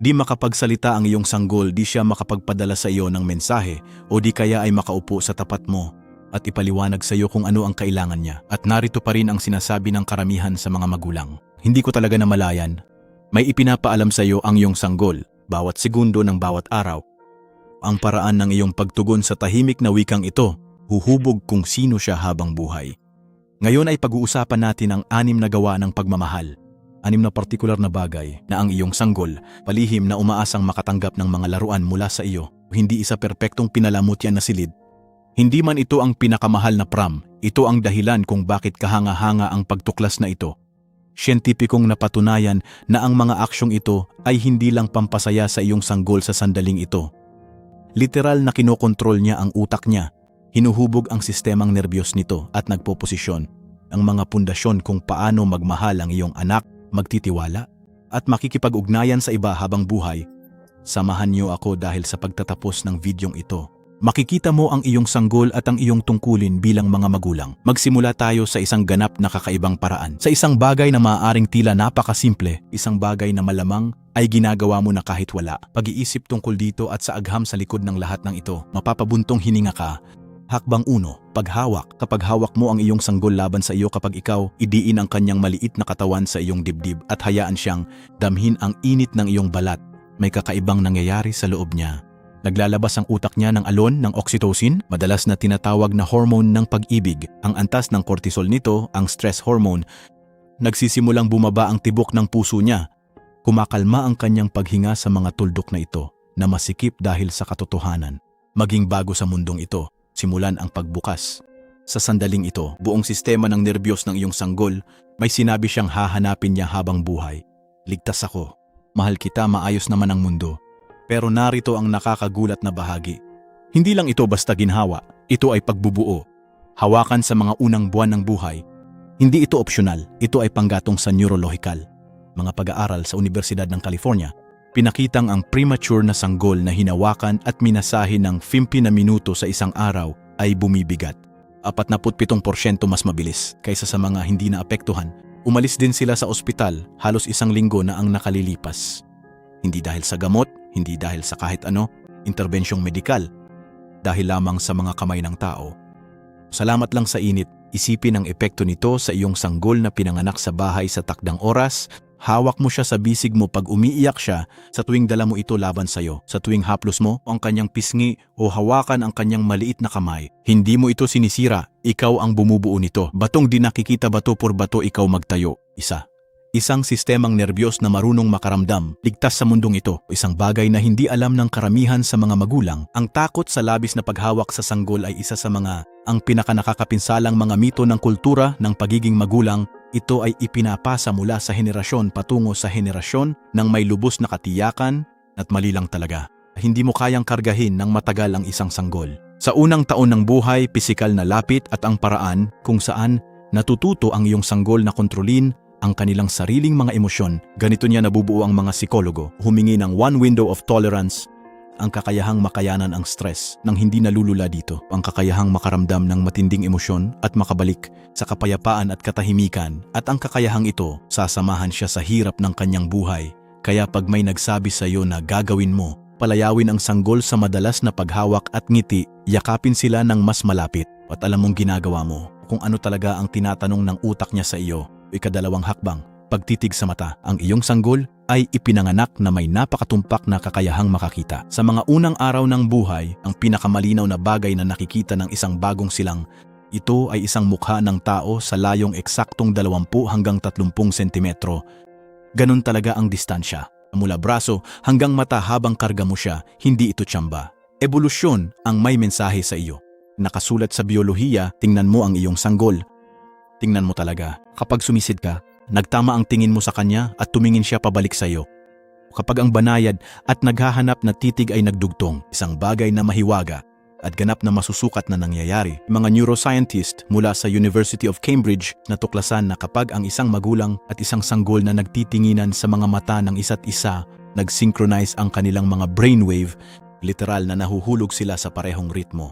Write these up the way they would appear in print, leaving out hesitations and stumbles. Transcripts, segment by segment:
Di makapagsalita ang iyong sanggol, di siya makapagpadala sa iyo ng mensahe o di kaya ay makaupo sa tapat mo at ipaliwanag sa iyo kung ano ang kailangan niya. At narito pa rin ang sinasabi ng karamihan sa mga magulang. Hindi ko talaga namalayan. May ipinapaalam sa iyo ang iyong sanggol, bawat segundo ng bawat araw. Ang paraan ng iyong pagtugon sa tahimik na wikang ito, huhubog kung sino siya habang buhay. Ngayon ay pag-uusapan natin ang 6 na gawa ng pagmamahal. 6 na partikular na bagay na ang iyong sanggol, palihim na umaasang makatanggap ng mga laruan mula sa iyo, hindi isa perpektong pinalamutyan na silid. Hindi man ito ang pinakamahal na pram, ito ang dahilan kung bakit kahanga-hanga ang pagtuklas na ito. Siyentipikong napatunayan na ang mga aksyong ito ay hindi lang pampasaya sa iyong sanggol sa sandaling ito. Literal na kinokontrol niya ang utak niya, hinuhubog ang sistemang nerbiyos nito at nagpoposisyon ang mga pundasyon kung paano magmahal ang iyong anak, magtitiwala, at makikipag-ugnayan sa iba habang buhay. Samahan niyo ako dahil sa pagtatapos ng videong ito, makikita mo ang iyong sanggol at ang iyong tungkulin bilang mga magulang. Magsimula tayo sa isang ganap na kakaibang paraan. Sa isang bagay na maaaring tila napakasimple, isang bagay na malamang ay ginagawa mo na kahit wala. Pag-iisip tungkol dito at sa agham sa likod ng lahat ng ito, mapapabuntong hininga ka. Hakbang 1, paghawak. Kapag hawak mo ang iyong sanggol laban sa iyo, kapag ikaw idiin ang kanyang maliit na katawan sa iyong dibdib at hayaan siyang damhin ang init ng iyong balat, may kakaibang nangyayari sa loob niya. Naglalabas ang utak niya ng alon ng oxytocin, madalas na tinatawag na hormone ng pag-ibig. Ang antas ng cortisol nito, ang stress hormone, nagsisimulang bumaba ang tibok ng puso niya. Kumakalma ang kanyang paghinga sa mga tuldok na ito na masikip dahil sa katotohanan. Maging bago sa mundong ito, simulan ang pagbukas. Sa sandaling ito, buong sistema ng nerbiyos ng iyong sanggol, may sinabi siyang hahanapin niya habang buhay. Ligtas ako. Mahal kita, maayos naman ang mundo. Pero narito ang nakakagulat na bahagi. Hindi lang ito basta ginhawa, ito ay pagbubuo. Hawakan sa mga unang buwan ng buhay. Hindi ito opsyonal, ito ay panggatong sa neurolohikal. Mga pag-aaral sa Universidad ng California, pinakitang ang premature na sanggol na hinawakan at minasahin ng 50 na minuto sa isang araw ay bumibigat. 47% mas mabilis kaysa sa mga hindi naapektuhan. Umalis din sila sa ospital halos 1 linggo na ang nakalilipas. Hindi dahil sa gamot, hindi dahil sa kahit ano, interbensyong medikal, dahil lamang sa mga kamay ng tao. Salamat lang sa init, isipin ang epekto nito sa iyong sanggol na pinanganak sa bahay sa takdang oras. Hawak mo siya sa bisig mo pag umiiyak siya, sa tuwing dala mo ito laban sa'yo, sa tuwing haplos mo ang kanyang pisngi o hawakan ang kanyang maliit na kamay. Hindi mo ito sinisira, ikaw ang bumubuo nito. Batong di nakikita bato por bato ikaw magtayo. Isang sistemang nerbiyos na marunong makaramdam, ligtas sa mundong ito. Isang bagay na hindi alam ng karamihan sa mga magulang. Ang takot sa labis na paghawak sa sanggol ay isa sa ang pinakanakakapinsalang mga mito ng kultura ng pagiging magulang. Ito ay ipinapasa mula sa henerasyon patungo sa henerasyon ng may lubos na katiyakan at mali lang talaga. Hindi mo kayang kargahin ng matagal ang isang sanggol. Sa unang taon ng buhay, pisikal na lapit at ang paraan kung saan natututo ang iyong sanggol na kontrolin ang kanilang sariling mga emosyon. Ganito niya nabubuo ang mga psikologo. Humingi ng 1 window of tolerance, ang kakayahang makayanan ang stress nang hindi nalulula dito. Ang kakayahang makaramdam ng matinding emosyon at makabalik sa kapayapaan at katahimikan. At ang kakayahang ito, sasamahan siya sa hirap ng kanyang buhay. Kaya pag may nagsabi sa iyo na gagawin mo, palayawin ang sanggol sa madalas na paghawak at ngiti, yakapin sila ng mas malapit. At alam mong ginagawa mo kung ano talaga ang tinatanong ng utak niya sa iyo. Ikadalawang hakbang, pagtitig sa mata. Ang iyong sanggol ay ipinanganak na may napakatumpak na kakayahang makakita. Sa mga unang araw ng buhay, ang pinakamalinaw na bagay na nakikita ng isang bagong silang, ito ay isang mukha ng tao sa layong eksaktong 20 hanggang 30 sentimetro. Ganon talaga ang distansya. Mula braso hanggang mata habang karga mo siya, hindi ito tsamba. Ebolusyon ang may mensahe sa iyo. Nakasulat sa biyolohiya, tingnan mo ang iyong sanggol. Tingnan mo talaga. Kapag sumisid ka, nagtama ang tingin mo sa kanya at tumingin siya pabalik sa iyo. Kapag ang banayad at naghahanap na titig ay nagdugtong, isang bagay na mahiwaga at ganap na masusukat na nangyayari. Mga neuroscientist mula sa University of Cambridge natuklasan na kapag ang isang magulang at isang sanggol na nagtitinginan sa mga mata ng isa't isa, nag-synchronize ang kanilang mga brainwave, literal na nahuhulog sila sa parehong ritmo.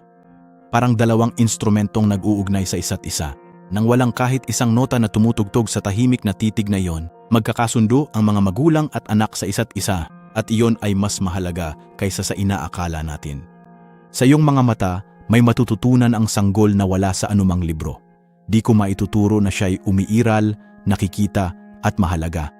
Parang dalawang instrumentong nag-uugnay sa isa't isa. Nang walang kahit isang nota na tumutugtog sa tahimik na titig na iyon, magkakasundo ang mga magulang at anak sa isa't isa. at iyon ay mas mahalaga kaysa sa inaakala natin. Sa iyong mga mata, may matututunan ang sanggol na wala sa anumang libro. Di ko maituturo na siya'y umiiral, nakikita at mahalaga.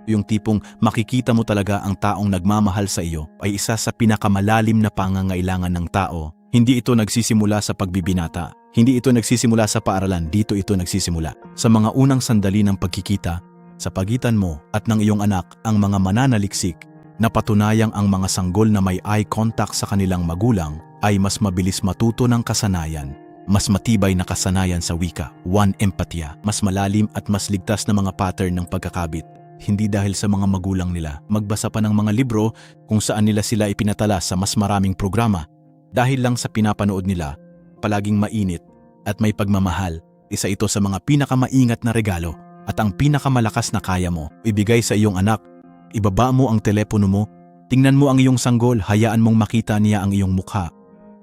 Yung tipong makikita mo talaga ang taong nagmamahal sa iyo ay isa sa pinakamalalim na pangangailangan ng tao. Hindi ito nagsisimula sa pagbibinata. Hindi ito nagsisimula sa paaralan. Dito ito nagsisimula sa mga unang sandali ng pagkikita sa pagitan mo at ng iyong anak, ang mga mananaliksik na patunayang ang mga sanggol na may eye contact sa kanilang magulang ay mas mabilis matuto ng kasanayan. Mas matibay na kasanayan sa wika, empatya, mas malalim at mas ligtas na mga pattern ng pagkakabit. Hindi dahil sa mga magulang nila magbasa pa ng mga libro kung saan nila sila ipinatala sa mas maraming programa. Dahil lang sa pinapanood nila, palaging mainit at may pagmamahal. Isa ito sa mga pinakamaingat na regalo at ang pinakamalakas na kaya mo ibigay sa iyong anak. Ibaba mo ang telepono mo, tingnan mo ang iyong sanggol, hayaan mong makita niya ang iyong mukha,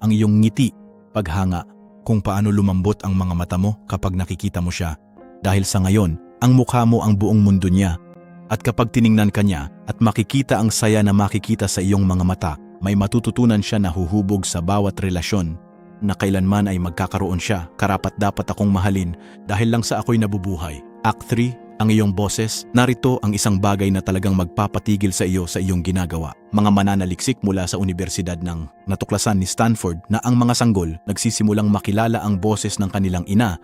ang iyong ngiti, paghanga, kung paano lumambot ang mga mata mo kapag nakikita mo siya. Dahil sa ngayon, ang mukha mo ang buong mundo niya. At kapag tiningnan ka niya at makikita ang saya na makikita sa iyong mga mata, may matututunan siya na huhubog sa bawat relasyon na kailanman ay magkakaroon siya. Karapat-dapat akong mahalin dahil lang sa ako'y nabubuhay. Act 3, ang iyong boses. Narito ang isang bagay na talagang magpapatigil sa iyo sa iyong ginagawa. Mga mananaliksik mula sa Universidad ng natuklasan ni Stanford na ang mga sanggol nagsisimulang makilala ang boses ng kanilang ina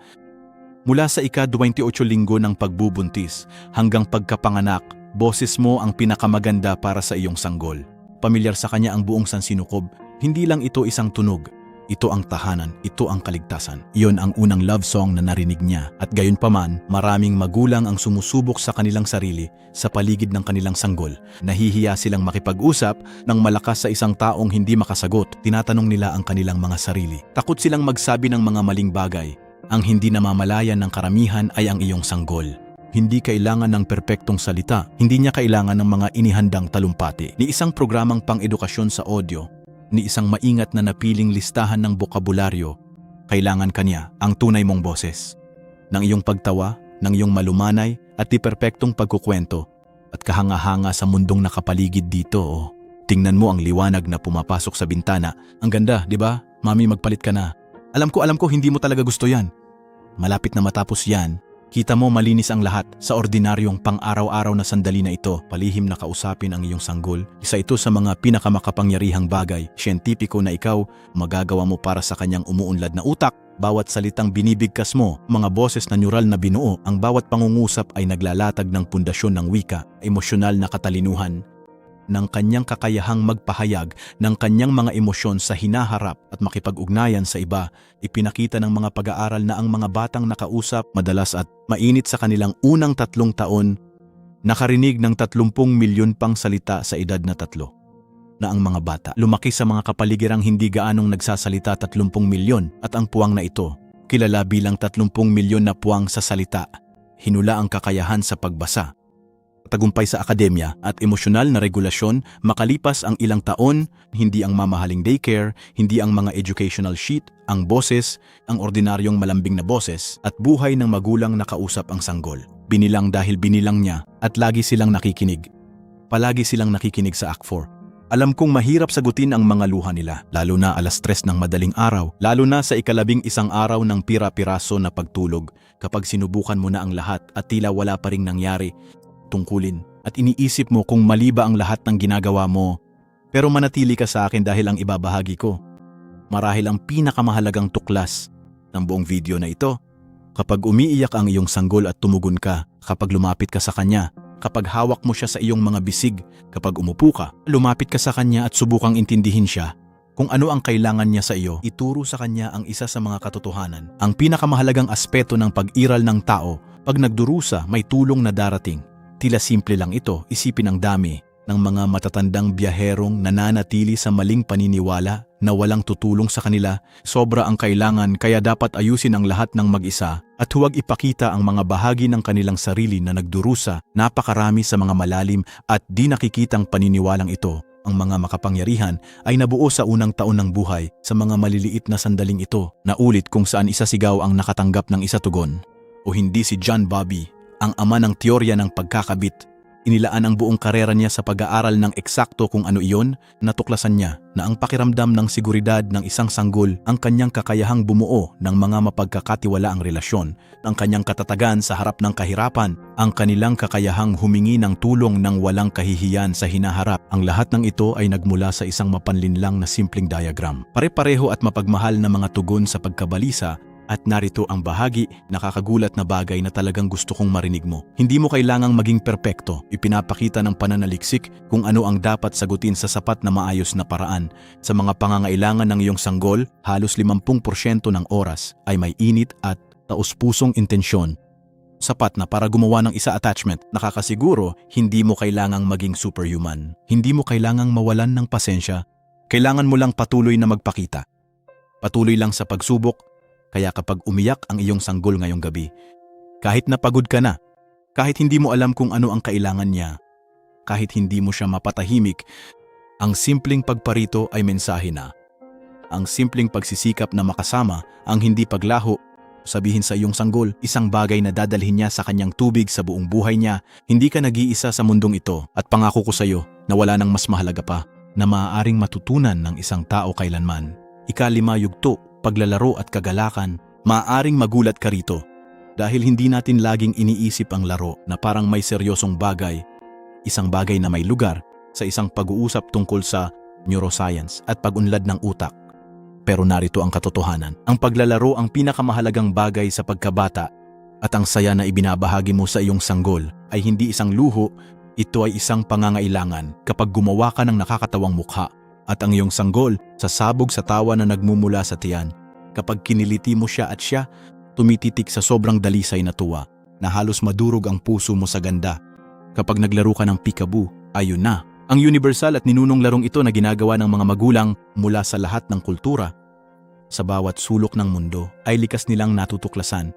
mula sa ika-28 linggo ng pagbubuntis hanggang pagkapanganak. Boses mo ang pinakamaganda para sa iyong sanggol. Pamilyar sa kanya ang buong sansinukob. Hindi lang ito isang tunog. Ito ang tahanan, ito ang kaligtasan. Iyon ang unang love song na narinig niya. At gayon paman, maraming magulang ang sumusubok sa kanilang sarili sa paligid ng kanilang sanggol. Nahihiya silang makipag-usap ng malakas sa isang taong hindi makasagot. Tinatanong nila ang kanilang mga sarili. Takot silang magsabi ng mga maling bagay. Ang hindi namamalayan ng karamihan ay ang iyong sanggol. Hindi kailangan ng perpektong salita. Hindi niya kailangan ng mga inihandang talumpati. Ni isang programang pang-edukasyon sa audio, ni isang maingat na napiling listahan ng bokabularyo, kailangan kanya ang tunay mong boses. Ng iyong pagtawa, ng iyong malumanay at di perpektong pagkukwento at kahanga-hanga sa mundong nakapaligid dito. Tingnan mo ang liwanag na pumapasok sa bintana. Ang ganda, di ba? Mami, magpalit ka na. Alam ko hindi mo talaga gusto yan. Malapit na matapos yan. Kita mo malinis ang lahat sa ordinaryong pang-araw-araw na sandali na ito. Palihim na kausapin ang iyong sanggol. Isa ito sa mga pinakamakapangyarihang bagay, siyentipiko na ikaw magagawa mo para sa kanyang umuunlad na utak. Bawat salitang binibigkas mo, mga boses na neural na binuo, ang bawat pangungusap ay naglalatag ng pundasyon ng wika, emosyonal na katalinuhan, ng kanyang kakayahang magpahayag ng kanyang mga emosyon sa hinaharap at makipag-ugnayan sa iba. Ipinakita ng mga pag-aaral na ang mga batang nakausap madalas at mainit sa kanilang unang 3 taon, nakarinig ng 30 milyon pang salita sa edad na 3. Na ang mga bata lumaki sa mga kapaligirang hindi gaanong nagsasalita 30 milyon at ang puwang na ito, kilala bilang 30 milyon na puwang sa salita, hinula ang kakayahan sa pagbasa, tagumpay sa akademya at emosyonal na regulasyon. Makalipas ang ilang taon, hindi ang mamahaling daycare, hindi ang mga educational sheet, ang boses, ang ordinaryong malambing na boses at buhay ng magulang na kausap ang sanggol. Binilang dahil binilang niya at lagi silang nakikinig. Palagi silang nakikinig sa Act 4. Alam kong mahirap sagutin ang mga luha nila, lalo na 3:00 ng madaling araw, lalo na sa ika-11 araw ng pira-piraso na pagtulog, kapag sinubukan mo na ang lahat at tila wala pa ring nangyari. Tungkulin at iniisip mo kung mali ba ang lahat ng ginagawa mo. Pero manatili ka sa akin dahil ang ibabahagi ko, marahil ang pinakamahalagang tuklas ng buong video na ito. Kapag umiiyak ang iyong sanggol at tumugon ka, kapag lumapit ka sa kanya, kapag hawak mo siya sa iyong mga bisig, kapag umupo ka, lumapit ka sa kanya at subukang intindihin siya kung ano ang kailangan niya sa iyo, ituro sa kanya ang isa sa mga katotohanan. Ang pinakamahalagang aspeto ng pag-iral ng tao, pag nagdurusa may tulong na darating. Tila simple lang ito, isipin ang dami ng mga matatandang biyaherong nananatili sa maling paniniwala na walang tutulong sa kanila. Sobra ang kailangan kaya dapat ayusin ang lahat ng mag-isa at huwag ipakita ang mga bahagi ng kanilang sarili na nagdurusa. Napakarami sa mga malalim at di nakikitang paniniwalang ito. Ang mga makapangyarihan ay nabuo sa unang taon ng buhay sa mga maliliit na sandaling ito na ulit kung saan isa sigaw ang nakatanggap ng isa tugon. O hindi si John Bowlby, ang ama ng teorya ng pagkakabit, Inilaan ang buong karera niya sa pag-aaral ng eksakto kung ano iyon. Natuklasan niya na ang pakiramdam ng seguridad ng isang sanggol ang kanyang kakayahang bumuo ng mga mapagkakatiwalaang relasyon, ang kanyang katatagan sa harap ng kahirapan, ang kanilang kakayahang humingi ng tulong ng walang kahihiyan sa hinaharap. Ang lahat ng ito ay nagmula sa isang mapanlinlang na simpleng diagram. Pare-pareho at mapagmahal na mga tugon sa pagkabalisa. At narito ang bahagi, nakakagulat na bagay na talagang gusto kong marinig mo. Hindi mo kailangang maging perpekto. Ipinapakita ng pananaliksik kung ano ang dapat sagutin sa sapat na maayos na paraan. Sa mga pangangailangan ng iyong sanggol, halos 50% ng oras ay may init at taus-pusong intensyon. Sapat na para gumawa ng isa attachment. Nakakasiguro, hindi mo kailangang maging superhuman. Hindi mo kailangang mawalan ng pasensya. Kailangan mo lang patuloy na magpakita. Patuloy lang sa pagsubok. Kaya kapag umiyak ang iyong sanggol ngayong gabi, kahit napagod ka na, kahit hindi mo alam kung ano ang kailangan niya, kahit hindi mo siya mapatahimik, ang simpleng pagparito ay mensahe na. Ang simpleng pagsisikap na makasama, ang hindi paglaho, sabihin sa iyong sanggol, isang bagay na dadalhin niya sa kanyang tubig sa buong buhay niya. Hindi ka nag-iisa sa mundong ito at pangako ko sa iyo na wala nang mas mahalaga pa na maaaring matutunan ng isang tao kailanman. Ika-5, yugto. Paglalaro at kagalakan, maaaring magulat ka rito dahil hindi natin laging iniisip ang laro na parang may seryosong bagay, isang bagay na may lugar sa isang pag-uusap tungkol sa neuroscience at pag-unlad ng utak. Pero narito ang katotohanan, ang paglalaro ang pinakamahalagang bagay sa pagkabata at ang saya na ibinabahagi mo sa iyong sanggol ay hindi isang luho, ito ay isang pangangailangan kapag gumawa ka ng nakakatawang mukha. At ang iyong sanggol, sasabog sa tawa na nagmumula sa tiyan. Kapag kiniliti mo siya at siya, tumititik sa sobrang dalisay na tuwa, na halos madurog ang puso mo sa ganda. Kapag naglaro ka ng peekaboo, ayun na. Ang universal at ninunong larong ito na ginagawa ng mga magulang mula sa lahat ng kultura. Sa bawat sulok ng mundo ay likas nilang natutuklasan.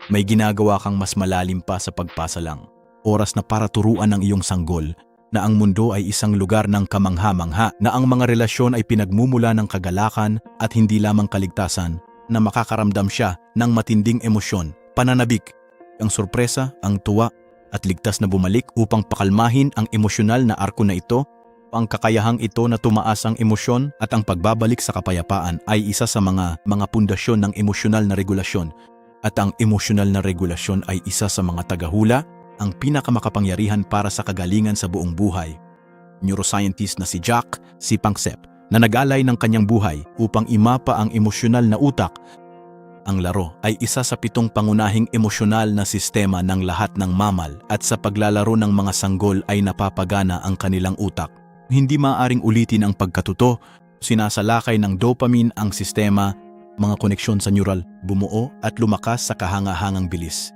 May ginagawa kang mas malalim pa sa pagpasa lang. Oras na para turuan ng iyong sanggol na ang mundo ay isang lugar ng kamangha-mangha, na ang mga relasyon ay pinagmumula ng kagalakan at hindi lamang kaligtasan, na makakaramdam siya ng matinding emosyon, pananabik, ang sorpresa, ang tuwa, at ligtas na bumalik upang pakalmahin ang emosyonal na arko na ito. Ang kakayahang ito na tumaas ang emosyon at ang pagbabalik sa kapayapaan ay isa sa mga pundasyon ng emosyonal na regulasyon, at ang emosyonal na regulasyon ay isa sa mga tagahula, ang pinakamakapangyarihan para sa kagalingan sa buong buhay. Neuroscientist na si Jack C. Panksepp na nag-alay ng kanyang buhay upang imapa ang emosyonal na utak. Ang laro ay isa sa 7 pangunahing emosyonal na sistema ng lahat ng mamal, at sa paglalaro ng mga sanggol ay napapagana ang kanilang utak. Hindi maaaring ulitin ang pagkatuto, sinasalakay ng dopamine ang sistema, mga koneksyon sa neural, bumuo at lumakas sa kahangahangang bilis.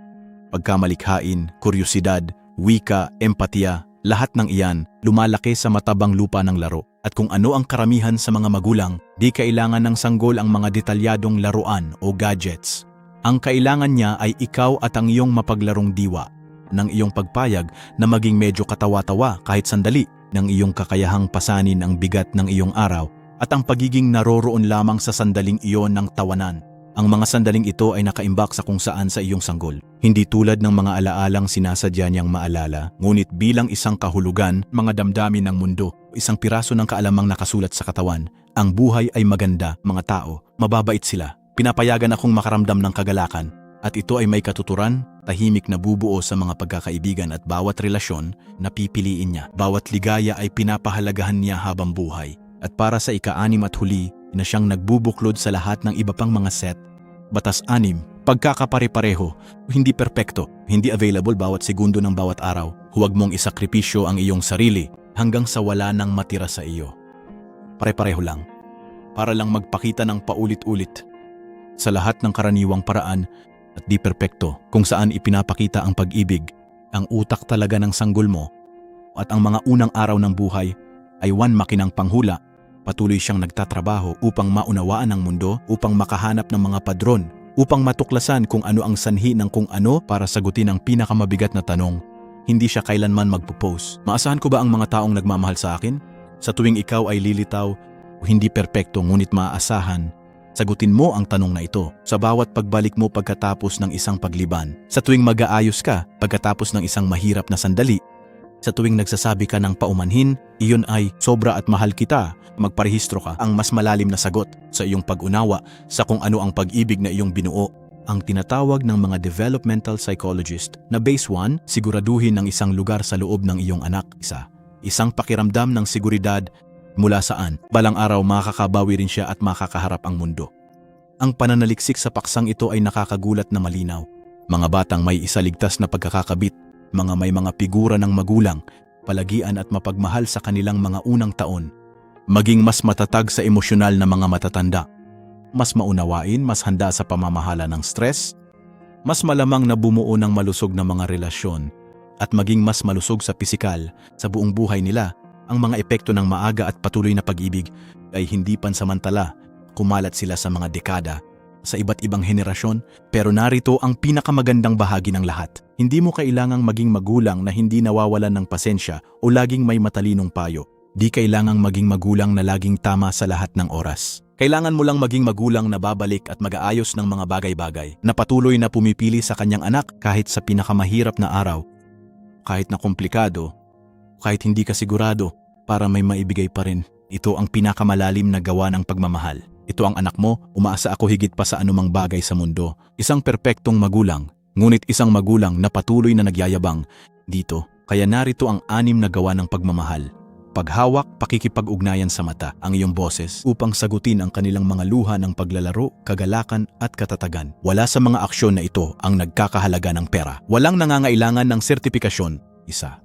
Pagkamalikhain, kuryosidad, wika, empatiya, lahat ng iyan lumalaki sa matabang lupa ng laro. At kung ano ang karamihan sa mga magulang, di kailangan ng sanggol ang mga detalyadong laruan o gadgets. Ang kailangan niya ay ikaw at ang iyong mapaglarong diwa, ng iyong pagpayag na maging medyo katawa-tawa kahit sandali, ng iyong kakayahang pasanin ang bigat ng iyong araw, at ang pagiging naroroon lamang sa sandaling iyon ng tawanan. Ang mga sandaling ito ay nakaimbak sa kung saan sa iyong sanggol. Hindi tulad ng mga alaalang sinasadya niyang maalala, ngunit bilang isang kahulugan, mga damdamin ng mundo, isang piraso ng kaalamang nakasulat sa katawan. Ang buhay ay maganda, mga tao, mababait sila. Pinapayagan akong makaramdam ng kagalakan, at ito ay may katuturan, tahimik na bubuo sa mga pagkakaibigan, at bawat relasyon na pipiliin niya. Bawat ligaya ay pinapahalagahan niya habang buhay. At para sa ika-6 at huli, na siyang nagbubuklod sa lahat ng iba pang mga set, batas 6, pagkakapare-pareho, hindi perpekto, hindi available bawat segundo ng bawat araw. Huwag mong isakripisyo ang iyong sarili hanggang sa wala nang matira sa iyo. Pare-pareho lang, para lang magpakita ng paulit-ulit sa lahat ng karaniwang paraan at di perpekto kung saan ipinapakita ang pag-ibig, ang utak talaga ng sanggol mo, at ang mga unang araw ng buhay ay makinang panghula. Patuloy siyang nagtatrabaho upang maunawaan ang mundo, upang makahanap ng mga padron, upang matuklasan kung ano ang sanhi ng kung ano para sagutin ang pinakamabigat na tanong. Hindi siya kailanman magpo-pose. Maasahan ko ba ang mga taong nagmamahal sa akin? Sa tuwing ikaw ay lilitaw, hindi perpekto ngunit maaasahan, sagutin mo ang tanong na ito sa bawat pagbalik mo pagkatapos ng isang pagliban. Sa tuwing mag-aayos ka pagkatapos ng isang mahirap na sandali, Sa tuwing nagsasabi ka ng paumanhin, iyon ay sobra at mahal kita. Magparehistro ka ang mas malalim na sagot sa iyong pag-unawa sa kung ano ang pag-ibig na iyong binuo. Ang tinatawag ng mga developmental psychologist na base 1, siguraduhin ang isang lugar sa loob ng iyong anak. Isang pakiramdam ng seguridad mula saan balang araw makakabawi rin siya at makakaharap ang mundo. Ang pananaliksik sa paksang ito ay nakakagulat na malinaw. Mga batang may isaligtas na pagkakakabit, mga may mga figura ng magulang, palagian at mapagmahal sa kanilang mga unang taon. Maging mas matatag sa emosyonal na mga matatanda. Mas maunawain, mas handa sa pamamahala ng stress, mas malamang na bumuo ng malusog na mga relasyon, at maging mas malusog sa pisikal sa buong buhay nila. Ang mga epekto ng maaga at patuloy na pag-ibig ay hindi pansamantala. Kumalat sila sa mga dekada, sa iba't ibang henerasyon, pero narito ang pinakamagandang bahagi ng lahat. Hindi mo kailangang maging magulang na hindi nawawalan ng pasensya o laging may matalinong payo. Di kailangang maging magulang na laging tama sa lahat ng oras. Kailangan mo lang maging magulang na babalik at mag-aayos ng mga bagay-bagay, na patuloy na pumipili sa kanyang anak kahit sa pinakamahirap na araw, kahit na komplikado, kahit hindi ka sigurado, para may maibigay pa rin. Ito ang pinakamalalim na gawa ng pagmamahal. Ito ang anak mo, umaasa ako higit pa sa anumang bagay sa mundo. Isang perpektong magulang, ngunit isang magulang na patuloy na nagyayabang dito. Kaya narito ang 6 na gawa ng pagmamahal. Paghawak, pakikipag-ugnayan sa mata, ang iyong boses upang sagutin ang kanilang mga luha ng paglalaro, kagalakan at katatagan. Wala sa mga aksyon na ito ang nagkakahalaga ng pera. Walang nangangailangan ng sertipikasyon.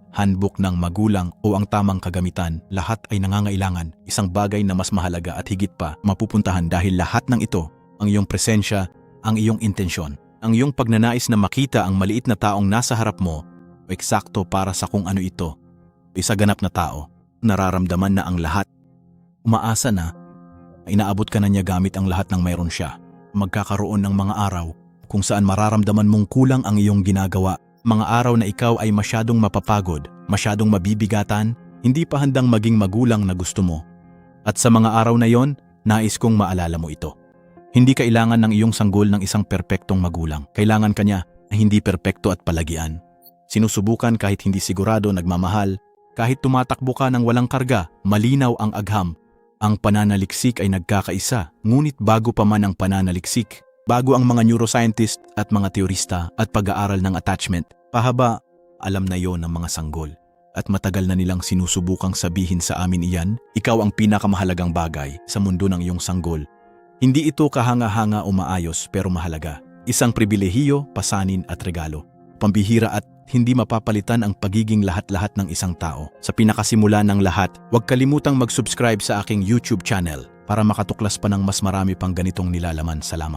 Handbook ng magulang o ang tamang kagamitan, lahat ay nangangailangan. Isang bagay na mas mahalaga at higit pa mapupuntahan dahil lahat ng ito, ang iyong presensya, ang iyong intensyon, ang iyong pagnanais na makita ang maliit na taong nasa harap mo, o eksakto para sa kung ano ito. Isa ganap na tao, nararamdaman na ang lahat. Umaasa na, inaabot ka na niya gamit ang lahat ng mayroon siya. Magkakaroon ng mga araw kung saan mararamdaman mong kulang ang iyong ginagawa. Mga araw na ikaw ay masyadong mapapagod, masyadong mabibigatan, hindi pa handang maging magulang na gusto mo. At sa mga araw na yon, nais kong maalala mo ito. Hindi kailangan ng iyong sanggol ng isang perpektong magulang. Kailangan kanya na hindi perpekto at palagian. Sinusubukan kahit hindi sigurado, nagmamahal, kahit tumatakbo ka ng walang karga, malinaw ang agham. Ang pananaliksik ay nagkakaisa, ngunit bago pa man ang pananaliksik, bago ang mga neuroscientist at mga teorista at pag-aaral ng attachment, pahaba, alam na yon ng mga sanggol. At matagal na nilang sinusubukang sabihin sa amin iyan, ikaw ang pinakamahalagang bagay sa mundo ng iyong sanggol. Hindi ito kahanga-hanga o maayos pero mahalaga. Isang pribilehiyo, pasanin at regalo. Pambihira at hindi mapapalitan ang pagiging lahat-lahat ng isang tao. Sa pinakasimula ng lahat, huwag kalimutang mag-subscribe sa aking YouTube channel para makatuklas pa ng mas marami pang ganitong nilalaman. Salamat.